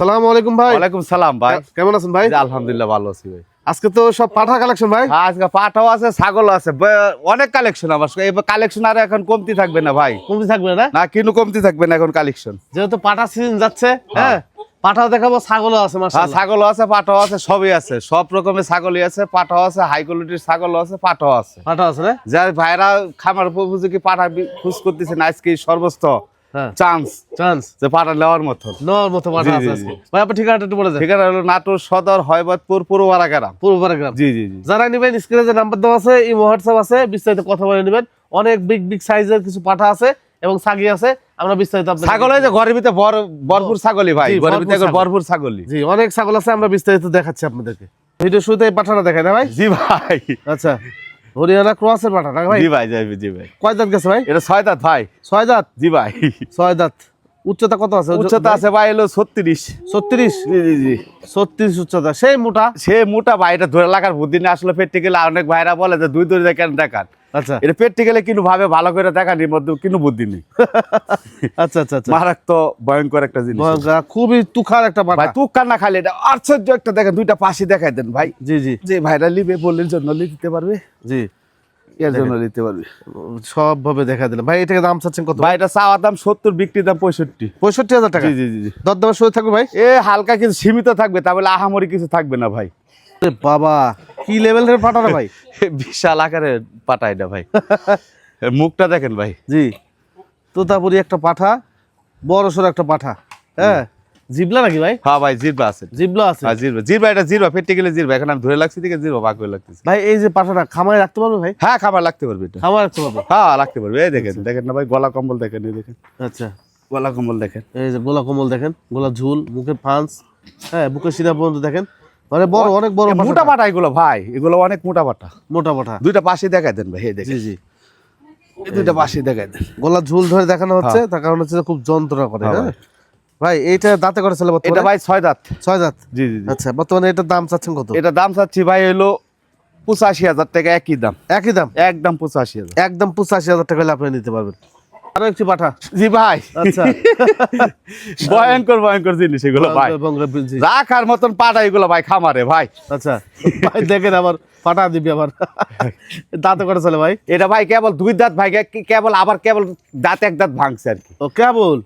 সালামু আলাইকুম ভাই। ওয়ালাইকুম সালাম ভাই। কেমন আছেন ভাই? আলহামদুলিল্লাহ ভালো আছি ভাই। আজকে তো সব পাঠা কালেকশন ভাই। হ্যাঁ, আজকে পাঠাও আছে, ছাগলও আছে, অনেক কালেকশন আমার। এই কালেকশন আর এখন কমতি থাকবে না ভাই। কমতি থাকবে না? না, কিন্তু কমতি থাকবে না এখন কালেকশন। যেহেতু পাঠা সিজন যাচ্ছে, হ্যাঁ পাঠাও দেখাবো, ছাগলও আছে হ্যাঁ, মাশাআল্লাহ। ছাগলও আছে, পাঠাও আছে, সবই আছে, সব রকমের ছাগলই আছে, পাঠাও আছে, হাই কোয়ালিটির ছাগলও আছে, পাঠাও আছে। পাঠা আছে না? যার ভাইরা খামার উপযোগী পাঠা খোঁজ করতেছেন, আজকে সর্বোচ্চ হ্যাঁ চান্স চান্স যে পাঠা নেওয়ার মতন। নেওয়ার মতো পাঠা জি, আছে জি, আজকে। ভাই আপনি ঠিকানাটা একটু বলে দেন। ঠিকানা হলো নাটোর সদর, হয়বতপুর, পূর্বপাড়া গ্রাম। পূর্ব পাড়াগ্রাম। জি জি জি। যারা নেবেন স্ক্রিনে যে নাম্বার দেওয়া আছে, ইমো হোয়াটসঅ্যাপ আছে, বিস্তারিত কথা বলে নেবেন। অনেক বিগ বিগ সাইজের কিছু পাঠা আছে এবং ছাগি আছে, আমরা বিস্তারিত আপনাদের ছাগল এই যে ঘরের ভিতরে ভরপুর ছাগলই ভাই, জি, ঘরের ভরপুর ভিতরে ছাগল। ভরপুর ছাগলই। জি অনেক ছাগল আছে, আমরা বিস্তারিত দেখাচ্ছি আপনাদেরকে। ভিডিও শুরুতে এই পাঠাটা দেখাই না ভাই? জি ভাই। আচ্ছা, হরিয়ানা ক্রসের পাঠা না ভাই? জি ভাই, জি ভাই। কয় দাঁত গেছে ভাই? এটা 6 দাঁত ভাই। 6 দাঁত। জি ভাই। 6 দাঁত। উচ্চতা কত আছে? উচ্চতা আছে ভাই হলো 36। 36। জি জি জি। 36 উচ্চতা, সেই মোটা। সে মোটা ভাই, এটা ধরে লাগার বুদ্ধি না আসলে। পেটে গেলে অনেক ভাইরা বলে যে দুই দড়ি দেখেন দেখান। আচ্ছা এটা পেটে গেলে কিন্তু ভাবে ভালো করে দেখান, এর মধ্যে কিন্তু বুদ্ধি নেই। আচ্ছা আচ্ছা আচ্ছা। মারাত্মক ভয়ঙ্কর একটা জিনিস ভয়ঙ্কর, খুবই তুখার একটা পাঠা ভাই। তুকার না খালি এটা আশ্চর্য একটা দেখেন, দুইটা পাশে দেখাই দেন ভাই। জি জি যে ভাইরা লিবে বললেন জন্য দিতে পারবে, জি, এর জন্য দিতে পারবে সব ভাবে দেখা দিলাম ভাই। এটাকে দাম চাচ্ছেন কত? ভাই। এটা চাওয়া দাম 70, বিক্রি দাম 65। 65,000 টাকা। জি জি জি জি। দরদামের শুরু থাকবে ভাই? এ হালকা কিছু সীমিত থাকবে, তাহলে আহামরি কিছু থাকবে না ভাই। এ বাবা, কি লেভেলের পাঠা না ভাই? বিশাল আকারের পাটা এটা ভাই। এর মুখটা দেখেন ভাই। জি, তোতাপুরি একটা পাঠা, বড় সড়ো একটা পাঠা। হ্যাঁ, জিবলা নাকি ভাই? হ্যাঁ ভাই, জিরবা আছে। জিবলা আছে হ্যাঁ জিরবা, এটা জিরবা, পেটে গেলে জিরবা। এখন আমি ধরে লাগছি দিকে জিরবা ভাগ করে লাগতেছে। ভাই। এই যে পাঠাটা খামারে রাখতে পারবে ভাই? হ্যাঁ, খাবার লাগতে পারবে এটা। খামারে রাখতে পারবে। হ্যাঁ লাগতে পারবে। এই দেখেন, দেখেন না ভাই, গলা কম্বল দেখেন, এই দেখেন আচ্ছা, গলা কম্বল দেখেন। এই যে গোলা কোমল দেখেন, গোলা ঝুল, মুখে ফাঁস, হ্যাঁ বুকের শিরা পর্যন্ত দেখেন। মানে বড়, অনেক বড় মোটা পাঠা। পাটা এগুলো ভাই, এগুলো অনেক মোটা পাটা। মোটা পাঠা। দুইটা পাশে দেখাই দেন ভাই, এই দেখেন। জি জি, এই দুইটা পাশে দেখাই দেন। গলা ঝুল ধরে দেখানো হচ্ছে, তার কারণ হচ্ছে যে খুব যন্ত্রণা করে। হ্যাঁ হ্যাঁ ভাই, এইটা দাঁতে করে ছেলে এটা বর্তমানে? ভাই 6 দাঁত। 6 দাঁত। জি জি জি। আচ্ছা, বর্তমানে এটার দাম চাচ্ছেন কত? এটা দাম চাচ্ছি ভাই হলো 85,000 টাকা, একই দাম। একই দাম, একদম 85,000। একদম 85,000 টাকা হলে আপনি নিতে পারবেন। আরো একটি পাঠা। জি ভাই। আচ্ছা, ভয়ঙ্কর জিনিস এগুলো ভাই। জি। রাখার মতন পাটা এগুলো ভাই খামারে ভাই। আচ্ছা ভাই, দেখেন আবার পাঠা দিবি আবার দাঁতে করে চলে ভাই। এটা ভাই কেবল 2 দাঁত ভাই, কেবল আবার কেবল দাঁত এক দাঁত ভাঙছে আর কি। ও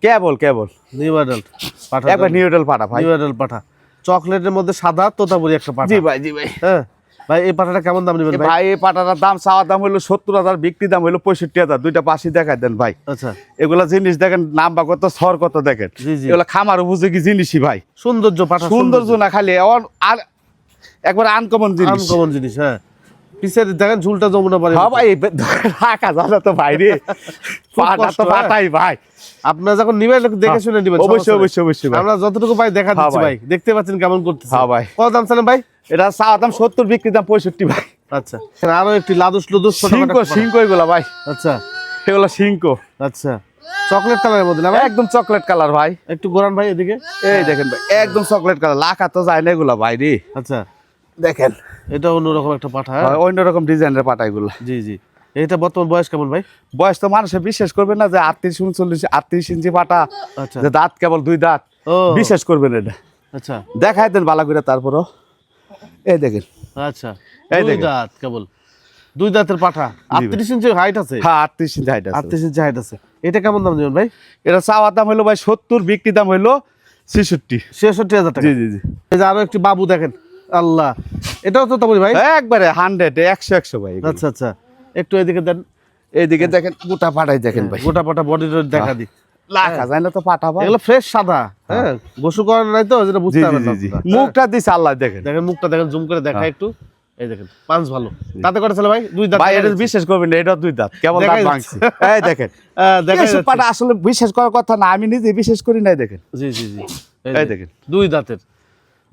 কেবল কেবল নিউ অ্যাডাল্ট পাঠা। একবার নিউডেল পাটা ভাই। নিউ অ্যাডাল্ট পাঠা, চকলেটের মধ্যে সাদা তোতাপুরি একটা পাঠা। জি ভাই, জি ভাই। হ্যাঁ ভাই, এই পাঠাটা কেমন দাম নেবেন ভাই? ভাই এই পাটাটার দাম চাওয়া দাম হলো 70,000, বিক্রি দাম হলো 65,000। দুইটা পাশে দেখাই দেন ভাই। আচ্ছা, এগুলা জিনিস দেখেন, নাম্বা কত, সর কত দেখেন। জি জি, এগুলা খামার উপযোগী জিনিসই ভাই। সৌন্দর্য পাঠা, সৌন্দর্য না খালি, আর একবার আনকমন জিনিস। আনকমন জিনিস। হ্যাঁ, পিছের দেখেন ঝুলটা যমুনা পারে। হ্যাঁ ভাই, রাখা যাবে তো ভাই রে। পাটা কষ্ট, তো হ্যাঁ। পাটাই ভাই। আপনারা যখন নিবেন দেখে শুনে নিবেন। অবশ্যই অবশ্যই ভাই। আমরা যতটুকু পাই দেখা দিচ্ছি ভাই। ভাই, দেখতে পাচ্ছেন কেমন করতেছে। হ্যাঁ ভাই। কত দাম চালেন ভাই? এটা চাওয়া দাম 70, বিক্রি দাম 65 ভাই। আচ্ছা, আরো একটি লাদুস লুদুস সিংকো এগুলা ভাই। আচ্ছা এগুলা সিংকো। আচ্ছা, চকলেট কালারের মধ্যে না ভাই? একদম চকলেট কালার ভাই। একটু গোরান ভাই এদিকে। এই দেখেন ভাই, একদম চকলেট কালার। লাখা তো যায় না এগুলা ভাই রে। আচ্ছা, দেখেন এটা অন্যরকম একটা পাঠা। হ্যাঁ? অন্যরকম ডিজাইনের পাটা এগুলা। জি জি, এটা বর্তমান বয়স কেমন ভাই? বয়স তো মানুষে বিশ্বাস করবে না যে 38 ইঞ্চি পাটা, আচ্ছা, যে দাঁত কেবল 2 দাঁত। ও বিশ্বাস করবেন এটা। আচ্ছা দেখাই দেন বালা করে তারপরও। এই দেখেন। আচ্ছা, এই 2 দেখেন। দাঁত কেবল, 2 দাঁতের পাঠা, 38 ইঞ্চি হাইট আছে। হ্যাঁ 38 ইঞ্চি হাইট আছে। 38 ইঞ্চি হাইট আছে। এটা কেমন দাম দিবেন ভাই? এটা চাওয়ার দাম হলো ভাই 70, বিক্রি দাম হলো 66। 66,000 টাকা। জি জি জি। এই যে আরো একটি বাবু দেখেন, আল্লাহ, এটাও তো তাবরি ভাই? একবারে 100, 100 ভাই এগুলো। আচ্ছা আচ্ছা, একটু এদিকে দেন। এইদিকে দেখেন, গোটা পাটাই দেখেন ভাই। গোটা পাটা বডি দেখা দি। লাখা যায় না তো পাটা ভাই। এগুলো ফ্রেশ সাদা। হ্যাঁ, গোসু করার নাই তো, যেটা জি বুঝতে জি পারবেন জি না জি। আপনারা। মুখটা দিছে আল্লাহ দেখেন। দেখেন মুখটা, দেখেন জুম করে দেখা একটু। এই দেখেন পাঁচ ভালো দাঁতে করে চলে ভাই, 2 দাঁত। ভাই এটা বিশ্বাস করবেন না, এটা 2 দাঁত, কেবল দাঁত দেখাই ভাঙছে। এই দেখেন, দেখা এসব পাটা আসলে বিশ্বাস করার কথা না, আমি নিজে বিশ্বাস করি নাই। দেখেন, জি জি জি, এই দেখেন 2 দাঁতের,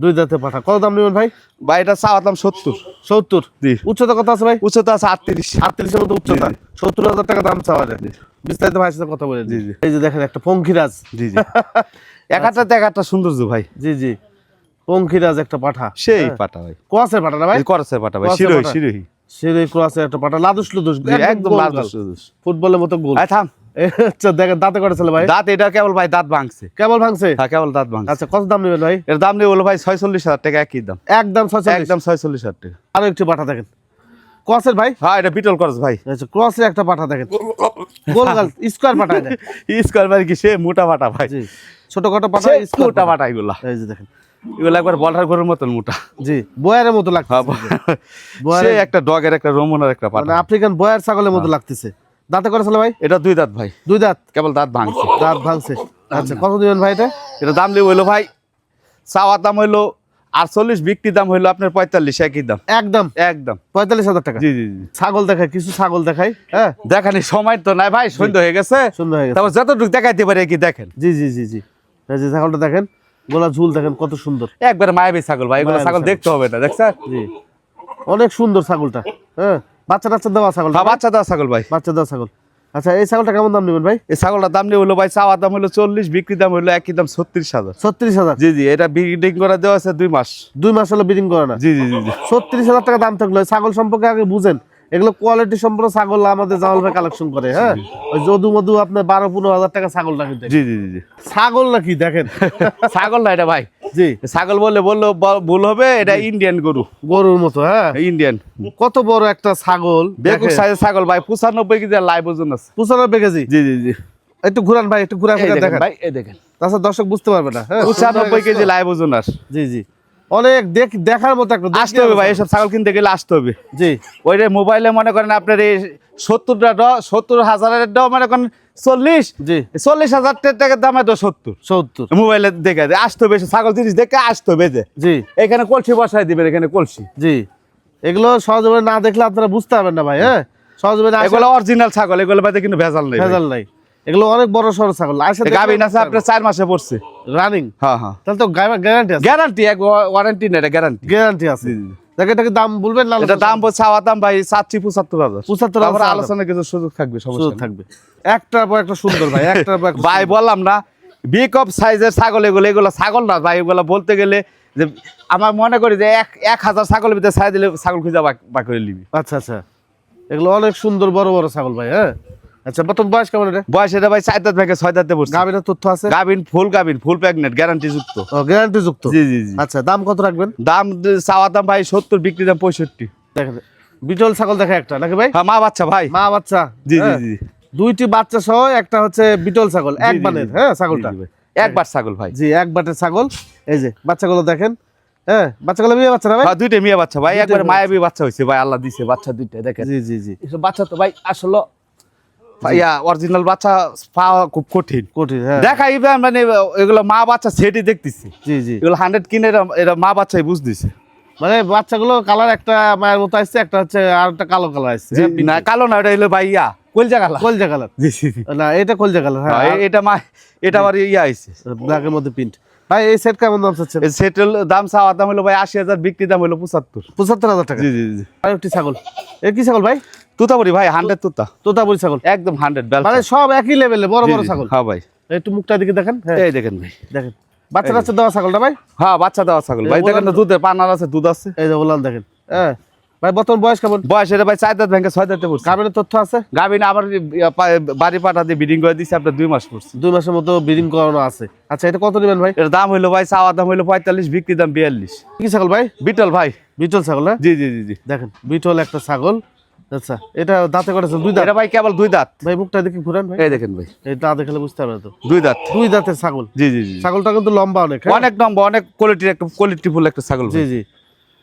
2 দাঁতের পাঠা। কত দাম নেবেন ভাই? ভাই এটা চাওয়া দাম 70। 70। জি। উচ্চতা কত আছে ভাই? উচ্চতা আছে 38। 38 এর মতো উচ্চতা। 70,000 টাকা দাম চাওয়া যায়। বিস্তারিত ভাইয়ের সাথে কথা বলে। জি জি। এই যে দেখেন একটা পঙ্খিরাজ। জি জি। এক একটা সৌন্দর্য ভাই। জি জি, পঙ্খিরাজ একটা পাঠা। সেই পাটা ভাই। ক্রসের পাঠা না ভাই? এই করছে পাটা ভাই, করছে শিরোহি পাটা। শিরোহি। সেই ক্রসের একটা পাঠা, লাদুস লুদুস, একদম গোল লাল গাল। দুস। ফুটবলের মতো গোল। থাম। আচ্ছা দেখেন দাঁতে করে ছেলে ভাই, দাঁত এটা কেবল ভাই দাঁত ভাঙছে। কেবল ভাঙছে। হ্যাঁ কেবল দাঁত ভাঙছে। আচ্ছা কত দাম নেবেন ভাই? এর দাম নিয়ে বলো ভাই 46,000 টাকা, একই দাম, একদম 46। একদম 46,000 টাকা। আরো একটু পাঠা দেখেন ক্রসের ভাই। হ্যাঁ এটা বিটল করস ভাই। আচ্ছা ক্রসের একটা পাঠা দেখেন, গোলগাল স্কয়ার পাঠা এটা। স্কয়ার ভাই কি সে মোটা পাটা ভাই, জি ছোটখাটো পাঠা, সে স্কয়ার মোটা পাটা এগুলা, এই যে দেখেন এগুলা একবার বলার গরুর মতন মোটা। জি বয়ারের মতো লাগছে, সে একটা ডগের একটা রোমনের একটা মানে পাটা, আফ্রিকান বয়ার ছাগলের মতো লাগতেছে। দাঁতে করে ছেলে ভাই? এটা দুই দাঁত ভাই, দুই দাঁত, কেবল দাঁত ভাঙছে। দাঁত ভাঙছে। আচ্ছা কত দিবেন ভাই এটা? এটা দাম দিয়ে হইলো ভাই, চাওয়ার দাম হইলো 48, বিক্রি দাম হইলো আপনার 45, একই দাম, একদম একদম 45,000 টাকা। জি জি জি। ছাগল দেখাই, কিছু ছাগল দেখাই। হ্যাঁ দেখানি সময় তো নাই ভাই, সন্ধ্যা হয়ে গেছে, সুন্দর হয়ে গেছে। তারপর যতটুকু দেখাইতে পারে কি দেখেন। জি জি জি জি এই যে ছাগলটা দেখেন, গোলা ঝুল দেখেন কত সুন্দর। একবার মায়াবী ছাগল ভাই, এগুলো মায়াবী ছাগল ছাগল। দেখতে হবে না, দেখছেন? জি অনেক সুন্দর ছাগলটা। হ্যাঁ বাচ্চা টাচ্চা দেওয়া ছাগল, হ্যাঁ বাচ্চা দেওয়া ছাগল ভাই। বাচ্চা দেওয়া ছাগল। আচ্ছা এই ছাগলটা কেমন দাম নেবেন ভাই? এই ছাগলটার দাম নিয়ে হলো ভাই, চাওয়ার দাম হলো 40, বিক্রি দাম হলো একই দাম 36,000। 36,000। জি জি, এটা ব্রিডিং করে দেওয়া আছে 2 মাস। 2 মাস হলো ব্রিডিং করে না। জি জি জি জি। 36,000 টাকা দাম থাকলো। ছাগল সম্পর্কে আগে বুঝেন, এগুলো কোয়ালিটি সম্পূর্ণ ছাগল আমাদের জামাল ভাই কালেকশন করে। হ্যাঁ ওই যদু মধু আপনার 12-15,000 টাকা ছাগলটা কিন্তু জি জি জি জি। ছাগল নাকি দেখেন। ছাগল না এটা ভাই, জি ছাগল বললে ভুল হবে, এটা ইন্ডিয়ান গরু, গরুর মতো। হ্যাঁ ইন্ডিয়ান কত বড় একটা ছাগল, বেকুব সাইজের ছাগল ভাই, 95 কেজি লাইভ ওজন আছে। 95 কেজি। জি জি জি। একটু ঘুরান ভাই, একটু ঘুরা এই ফিরা দেখেন দেখেন ভাই, এই দেখেন তাছাড়া দর্শক বুঝতে পারবে না। হ্যাঁ 95 কেজি লাইভ ওজন আছে। জি জি অনেক দেখার মতো একটা আসতে হবে ভাই, এসব ছাগল কিনতে গেলে আসতে হবে। জি ওই যে মোবাইলে মনে করেন আপনার এই 70,000 মনে করেন 40, জি 40,000 টাকার দাম এত 70 70। মোবাইলে দেখে আসতে হবে, এসব ছাগল জিনিস দেখে আসতে হবে। যে জি এখানে কলসি বসাই দিবেন, এখানে কলসি, জি এগুলো সহজভাবে না দেখলে আপনারা বুঝতে পারবেন না ভাই। হ্যাঁ সহজভাবে না এগুলো অরিজিনাল ছাগল, এগুলো বাদে কিন্তু ভেজাল নেই, ভেজাল নাই। এগুলো অনেক বড় সড়ো ছাগল। গাভিন আছে আপনার 4 মাসে পড়ছে। রানিং, হ্যাঁ হ্যাঁ, তাহলে তো গ্যারান্টি আছে। গ্যারান্টি, এক ওয়ারেন্টি না, এটা গ্যারান্টি। গ্যারান্টি আছে। দেখে এটাকে দাম বলবেন না? এটা দাম চাওয়া দাম ভাই 75,000। 75,000 তারপরে আলোচনা কিছু সুযোগ থাকবে, সমস্যা সুযোগ নেই। থাকবে। একটার পর একটা সুন্দর ভাই, একটার পর একটা ভাই সুন্দর। বললাম না, বিগ অফ সাইজের ছাগল এগুলো, এগুলো ছাগল না ভাই, এগুলো বলতে গেলে যে আমার মনে করি যে 1,000 ছাগলের ভিতরে ছাই দিলে ছাগল খুঁজে বাক করে নিবি। আচ্ছা আচ্ছা এগুলো অনেক সুন্দর বড় বড় ছাগল ভাই। হ্যাঁ আচ্ছা প্রথম বয়স কেমন এটা? বয়স এটা ভাই 4 দাঁত থেকে 6 দাঁতে পড়ছে। গাভীর তথ্য আছে? গাভিন, ফুল প্রেগনেন্ট, গ্যারান্টি যুক্ত। ও গ্যারান্টি যুক্ত। জি জি জি। আচ্ছা দাম কত রাখবেন? দাম চাওয়া দাম ভাই 70, বিক্রি দাম 65। দেখেন বিটল ছাগল দেখা একটা নাকি ভাই? হ্যাঁ মা বাচ্চা ভাই। মা বাচ্চা। জি জি হ্যাঁ, জি। দুইটি বাচ্চা সহ একটা হচ্ছে বিটল ছাগল, এক জি, বানের। জি। হ্যাঁ ছাগলটা জি, জি ভাই। একবার ছাগল ভাই। জি এক বাটের ছাগল। এই যে বাচ্চাগুলো দেখেন। হ্যাঁ বাচ্চাগুলো মেয়ে বাচ্চা না ভাই? হ্যাঁ দুইটা মেয়ে বাচ্চা ভাই, দুইটা একবার মেয়ে মায়াবী বাচ্চা হইছে ভাই, আল্লাহ দিছে বাচ্চা দুইটা, দেখেন জি জি জি এসব বাচ্চা তো ভাই আসলে ইয়া অরিজিনাল বাচ্চা পাওয়া খুব কঠিন। কঠিন। হ্যাঁ দেখাই মানে এগুলো মা বাচ্চা সেটি দেখতেছি, জি জি এগুলো 100 কিনে এরা মা বাচ্চাই বুঝতেছে। মানে বাচ্চাগুলো কালার একটা মায়ের মতো আসছে, একটা হচ্ছে আর একটা কালো কালার আসছে। না কালো না, এটা হলো ভাই ইয়া কলজা কালা। কলজা কালার। জি জি জি। না এটা কলজা কালার। হ্যাঁ এটা মা, এটা আবার ইয়া আইছে ব্ল্যাকের মধ্যে প্রিন্ট। ভাই এই সেট কেমন দাম চাচ্ছেন? সেটেল দাম চাওয়া দাম হলো ভাই 80,000, বিক্রি দাম হলো 75। 75,000 টাকা। জি জি জি। আর একটি ছাগল, এ কি ছাগল ভাই? তুতাবুরি ভাই, 100 তুতা, তোতাপুরি ছাগল। একদম 100 বেল। মানে সব একই লেভেলে বড় বড় ছাগল। হ্যাঁ ভাই, একটু মুখটা দিকে দেখেন। হ্যাঁ এই দেখেন ভাই, দেখেন বাচ্চা টাচ্চা দেওয়া ছাগলটা ভাই। হ্যাঁ বাচ্চা দেওয়া ছাগল ভাই, দেখেন না দুধের পানার আছে, দুধ আছে। এই যে বললাম দেখেন। হ্যাঁ ভাই বর্তমান বয়স কেমন? বয়স এটা ভাই 4 দাঁত ভেঙে 6 দাঁতে পড়ছে। গাভীর তথ্য আছে? গাভিন আবার বাড়ি পাটা দিয়ে ব্রিডিং করে দিছে, আপনার 2 মাস পড়ছে। 2 মাসের মতো ব্রিডিং করানো আছে। আচ্ছা এটা কত নেবেন ভাই? এর দাম হইলো ভাই, চাওয়া দাম হইলো 45, বিক্রি দাম 42। কি ছাগল ভাই? বিটল ভাই। বিটল ছাগল না? জি জি জি জি। দেখেন বিটল একটা ছাগল। আচ্ছা এটা দাঁতে করেছে 2 দাঁত। এটা ভাই কেবল 2 দাঁত। ভাই মুখটা দিকে ঘুরান ভাই। এই দেখেন ভাই, এই দাঁত দেখলে বুঝতে পারবে তো। 2 দাঁত। 2 দাঁতের ছাগল। জি জি জি। ছাগলটা কিন্তু লম্বা অনেক। হ্যাঁ? অনেক নম্বর, অনেক কোয়ালিটির একটা কোয়ালিটিফুল একটা ছাগল জি ভাই। জি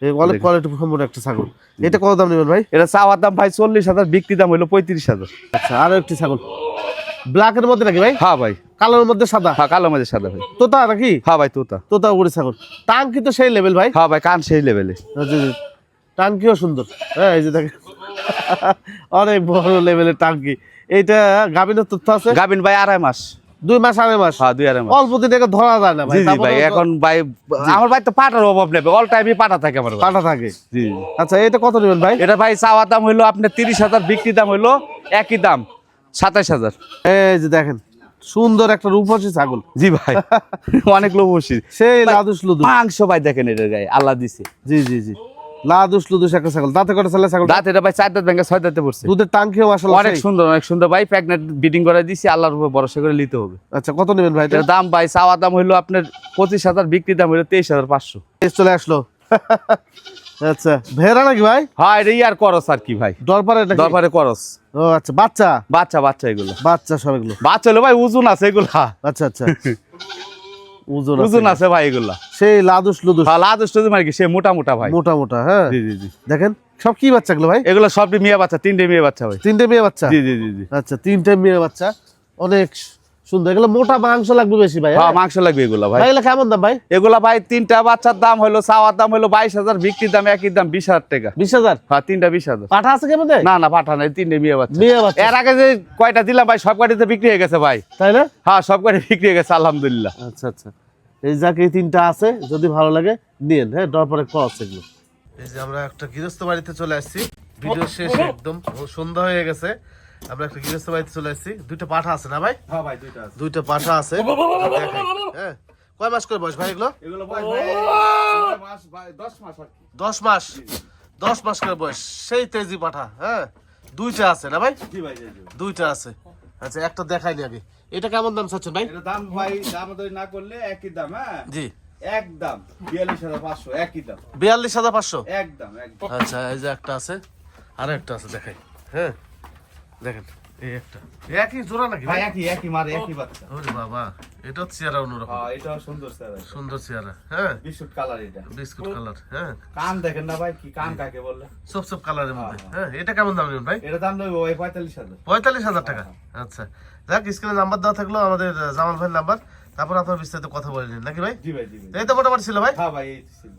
এই অনেক কোয়ালিটি সম্পূর্ণ একটা ছাগল। এটা কত দাম নেবেন ভাই? এটা চাওয়া দাম ভাই 40,000, বিক্রি দাম হইলো 35,000। আচ্ছা আরো একটি ছাগল ব্ল্যাকের মধ্যে নাকি ভাই? হ্যাঁ ভাই। কালোর মধ্যে সাদা। হ্যাঁ কালো মাঝে সাদা ভাই। তোতা নাকি? হ্যাঁ ভাই তুতা। তোতাপুরি ছাগল। টাঙ্কি তো সেই লেভেল ভাই। হ্যাঁ ভাই কান সেই লেভেলে। জি জি টাঙ্কিও সুন্দর। হ্যাঁ এই যে দেখেন অনেক বড় লেভেলের টাঙ্কি। এইটা গাভীর তথ্য আছে? গাভিন ভাই 2.5 মাস। 2 মাস 2.5 মাস। হ্যাঁ 2.5 মাস। অল্প দিন থেকে ধরা যায় না ভাই। জি জি ভাই, এখন ভাই আমার ভাই তো পাটার অভাব নেই, অল টাইমই পাটা থাকে আমার ভাই। কাটা থাকে। জি। আচ্ছা এটা কত নেবেন ভাই? এটা ভাই চাওয়া দাম হইলো আপনার 30,000, বিক্রি দাম হইলো একই দাম 27,000। এই যে দেখেন সুন্দর একটা রূপসী ছাগল। জি ভাই অনেক লোভ বসি, সেই লাদুস লুদু। মাংস ভাই দেখেন এটার গায়ে আল্লাহ দিছে। জি জি জি লাদুস লুদুস একটা ছাগল, দাঁতে কটা চালে ছাগল? দাঁত এটা ভাই 4 দাঁত ভেঙে 6 দাঁতে পড়ছে। দুধের টাঙ্কিও মাশাআল্লাহ অনেক সুন্দর, অনেক সুন্দর ভাই। প্রেগনেন্ট ব্রিডিং করে দিছি, আল্লাহর উপর ভরসা করে নিতে হবে। আচ্ছা, কত নেবেন ভাই? এটার দাম ভাই চাওয়া দাম হইলো আপনার 25,000, বিক্রি দাম হইলো 23,500। চলে আসলো। আচ্ছা, ভেড়া নাকি ভাই? হ্যাঁ, এটা ইয়ার করস আর কি ভাই, দরবারে নাকি? দরবারে করস। ও আচ্ছা, বাচ্চা বাচ্চা বাচ্চা এগুলো বাচ্চা সব এগুলো। বাচ্চা হলো ভাই ওজন আছে এগুলা। আচ্ছা আচ্ছা, ওজন ওজন আছে ভাই এগুলা। সেই লাদুস লুদুস হ্যাঁ, লাদুস টুদুস মানে কি সে মোটা মোটা ভাই। মোটা মোটা। হ্যাঁ, জি জি জি। দেখেন সব কি বাচ্চা গুলো ভাই? এগুলো সবটি মেয়ে বাচ্চা, 3টে মেয়ে বাচ্চা ভাই। 3টে মেয়ে বাচ্চা? জি জি জি জি। আচ্ছা, 3টে মেয়ে বাচ্চা, অনেক সুন্দর। এগুলো মোটা মাংস লাগবে বেশি ভাই। হ্যাঁ, মাংস লাগবে এগুলা ভাই। ভাই এগুলো কেমন দাম ভাই? এগুলা ভাই 3টা বাচ্চার দাম হলো, চাওয়ার দাম হলো 22,000, বিক্রির দাম একই দাম 20,000 টাকা। 20,000? হ্যাঁ, 3টা 20,000। পাঠা আছে কেমন দেয়? না না, পাঠা নাই, 3টে মেয়ে বাচ্চা। মেয়ে বাচ্চা এর আগে যে কয়টা দিলাম ভাই, সব কয়টাতে বিক্রি হয়ে গেছে ভাই। তাই না? হ্যাঁ, সব কয়টা বিক্রি হয়ে গেছে আলহামদুলিল্লাহ। আচ্ছা আচ্ছা, এই যাকে 3টা আছে, যদি ভালো লাগে নিন। হ্যাঁ, দরপরে ক্রস এগুলো। এই যে আমরা একটা গৃহস্থ বাড়িতে চলে আসছি, ভিডিও শেষ, একদম সন্ধ্যা হয়ে গেছে। আমরা একটা গৃহস্থ বাড়িতে চলে আসছি। 2টা পাঠা আছে না ভাই? হ্যাঁ ভাই, 2টা আছে। 2টা পাঠা আছে। দেখাই। হ্যাঁ, কয় মাস করে বয়স ভাই এগুলো? এগুলো ভাই 10 মাস আর কি। 10 মাস। 10 মাস করে বয়স, সেই তেজি পাঠা। হ্যাঁ, 2টা আছে না ভাই? জি ভাই, জি জি। 2টা আছে। আচ্ছা, একটা দেখাই নি আগে। এটা কেমন দাম চাচ্ছেন ভাই? এটা দাম ভাই, দাম দই না করলে একই দাম। হ্যাঁ জি, একদম 42,500, একই দাম 42,500। একদম একদম। আচ্ছা, এই যে একটা আছে, আর একটা আছে, দেখাই। হ্যাঁ, দেখেন, এই একটা একই জোড়া নাকি ভাই ভাই? একই একই মারে, একই বাচ্চা। ওরে বাবা, এটাও চেহারা অন্যরকম, হ্যাঁ, এটাও সুন্দর স্যার, সুন্দর চেহারা। হ্যাঁ, বিস্কুট কালার এটা। Biscuit colour. হ্যাঁ, কান দেখেন না ভাই, কি কান কাকে বললে। সব সব কালারের মধ্যে। হ্যাঁ, এটা কেমন দাম নেবেন ভাই? এটা দাম দেবো ভাই 45,000। 45,000 টাকা। আচ্ছা, যাক, স্ক্রিনে নাম্বার দেওয়া থাকলো আমাদের জামাল ভাইয়ের নাম্বার, তারপর আপনার বিস্তারিত কথা বলে নিন নাকি ভাই? জি ভাই, জি ভাই। এই তো মোটামুটি ছিল ভাই। হ্যাঁ ভাই, এই ছিল।